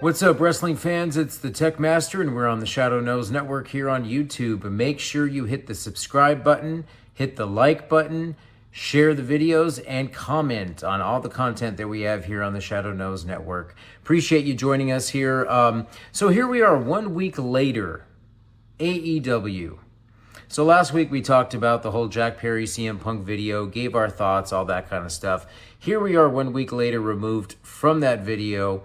What's up, wrestling fans? It's the Tekmaster, and we're on the Shadow Knows Network here on YouTube. And make sure you hit the subscribe button, hit the like button, share the videos, and comment on all the content that we have here on the Shadow Knows Network. Appreciate you joining us here. So here we are 1 week later, AEW. So last week we talked about the whole Jack Perry CM Punk video, gave our thoughts, all that kind of stuff. Here we are 1 week later, removed from that video.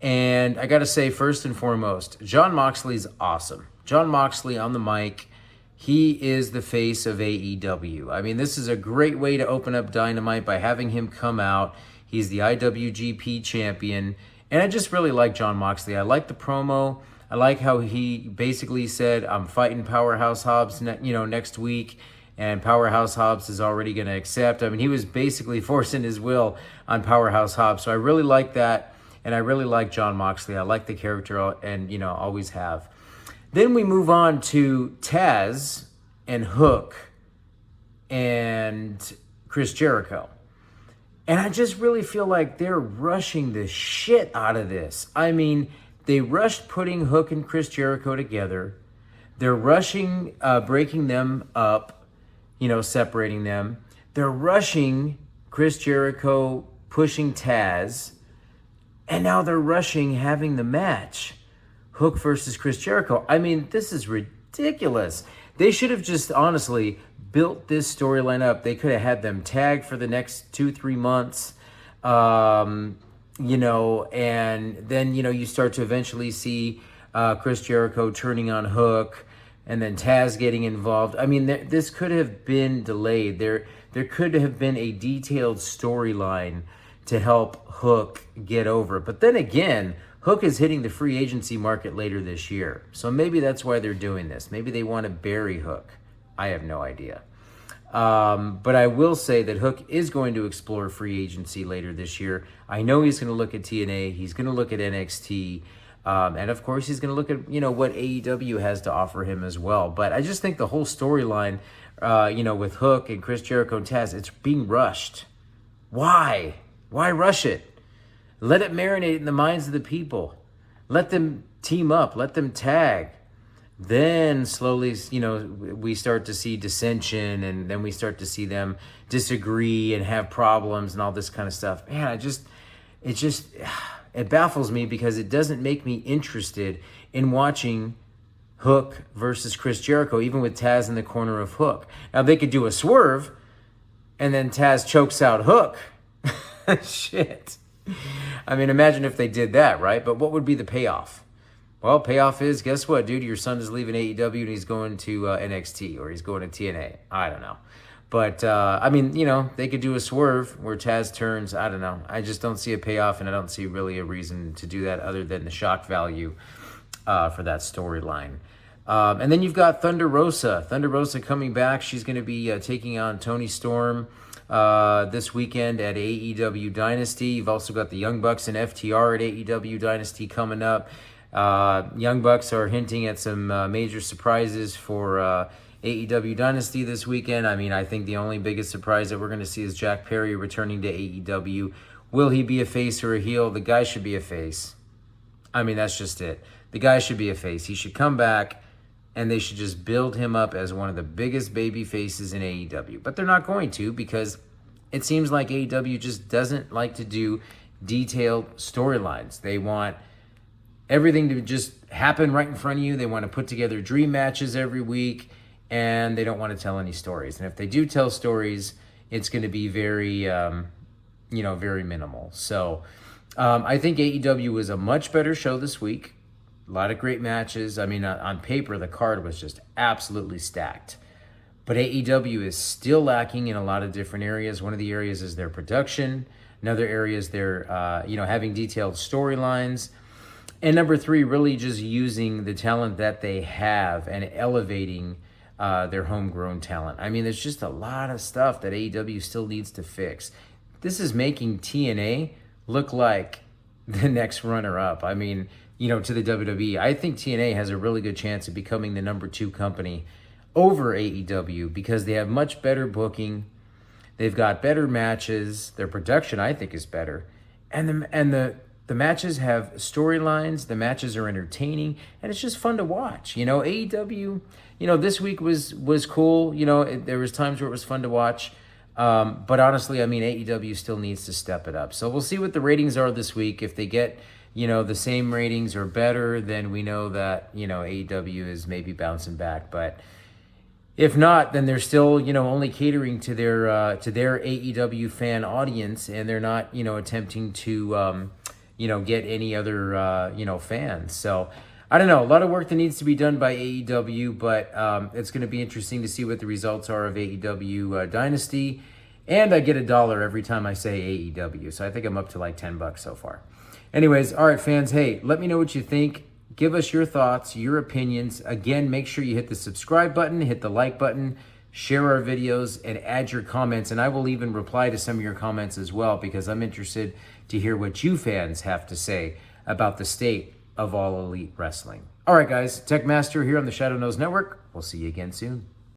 And I got to say, first and foremost, Jon Moxley's awesome. Jon Moxley on the mic, he is the face of AEW. I mean, this is a great way to open up Dynamite by having him come out. He's the IWGP champion. And I just really like Jon Moxley. I like the promo. I like how he basically said, I'm fighting Powerhouse Hobbs next week. And Powerhouse Hobbs is already going to accept. I mean, he was basically forcing his will on Powerhouse Hobbs. So I really like that. And I really like Jon Moxley. I like the character and, always have. Then we move on to Taz and Hook and Chris Jericho. And I just really feel like they're rushing the shit out of this. I mean, they rushed putting Hook and Chris Jericho together. They're rushing breaking them up, separating them. They're rushing Chris Jericho pushing Taz. And now they're rushing having the match. Hook versus Chris Jericho. I mean, this is ridiculous. They should have just honestly built this storyline up. They could have had them tag for the next 2-3 months. And then, you start to eventually see Chris Jericho turning on Hook and then Taz getting involved. I mean, this could have been delayed. There could have been a detailed storyline to help Hook get over. But then again, Hook is hitting the free agency market later this year. So maybe that's why they're doing this. Maybe they want to bury Hook. I have no idea. But I will say that Hook is going to explore free agency later this year. I know he's going to look at TNA. He's going to look at NXT. And of course, he's going to look at, what AEW has to offer him as well. But I just think the whole storyline, with Hook and Chris Jericho and Taz, it's being rushed. Why? Why rush it? Let it marinate in the minds of the people. Let them team up. Let them tag. Then slowly, we start to see dissension, and then we start to see them disagree and have problems and all this kind of stuff. Man, it baffles me because it doesn't make me interested in watching Hook versus Chris Jericho, even with Taz in the corner of Hook. Now, they could do a swerve, and then Taz chokes out Hook. Shit. I mean, imagine if they did that, right? But what would be the payoff? Well, payoff is, guess what, dude? Your son is leaving AEW and he's going to NXT or he's going to TNA. I don't know. But, they could do a swerve where Taz turns. I don't know. I just don't see a payoff, and I don't see really a reason to do that other than the shock value for that storyline. And then you've got Thunder Rosa. Thunder Rosa coming back. She's going to be taking on Toni Storm this weekend at AEW Dynasty. You've also got the Young Bucks and FTR at AEW Dynasty coming up. Young Bucks are hinting at some major surprises for AEW Dynasty this weekend. I mean, I think the only biggest surprise that we're going to see is Jack Perry returning to AEW. Will he be a face or a heel? The guy should be a face. I mean, that's just it. The guy should be a face. He should come back, and they should just build him up as one of the biggest baby faces in AEW. But they're not going to, because it seems like AEW just doesn't like to do detailed storylines. They want everything to just happen right in front of you. They want to put together dream matches every week, and they don't want to tell any stories. And if they do tell stories, it's going to be very, very minimal. So I think AEW was a much better show this week. A lot of great matches. I mean, on paper, the card was just absolutely stacked. But AEW is still lacking in a lot of different areas. One of the areas is their production. Another area is their, having detailed storylines. And number 3, really just using the talent that they have and elevating their homegrown talent. I mean, there's just a lot of stuff that AEW still needs to fix. This is making TNA look like the next runner-up. I mean, to the WWE. I think TNA has a really good chance of becoming the number 2 company over AEW because they have much better booking. They've got better matches. Their production, I think, is better. And the The matches have storylines, the matches are entertaining, and it's just fun to watch. You know, AEW, you know, this week was cool. You know, there was times where it was fun to watch. But honestly, I mean, AEW still needs to step it up. So we'll see what the ratings are this week. If they get, you know, the same ratings or better, then we know that, you know, AEW is maybe bouncing back. But if not, then they're still, you know, only catering to their AEW fan audience, and they're not, you know, attempting to, you know, get any other, you know, fans. So I don't know, a lot of work that needs to be done by AEW, but it's going to be interesting to see what the results are of AEW Dynasty. And I get $1 every time I say AEW. So I think I'm up to like $10 so far. Anyways, all right, fans, hey, let me know what you think. Give us your thoughts, your opinions. Again, make sure you hit the subscribe button, hit the like button, share our videos, and add your comments. And I will even reply to some of your comments as well, because I'm interested to hear what you fans have to say about the state of All Elite Wrestling. All right, guys, Tekmaster here on the Shadow Knows Network. We'll see you again soon.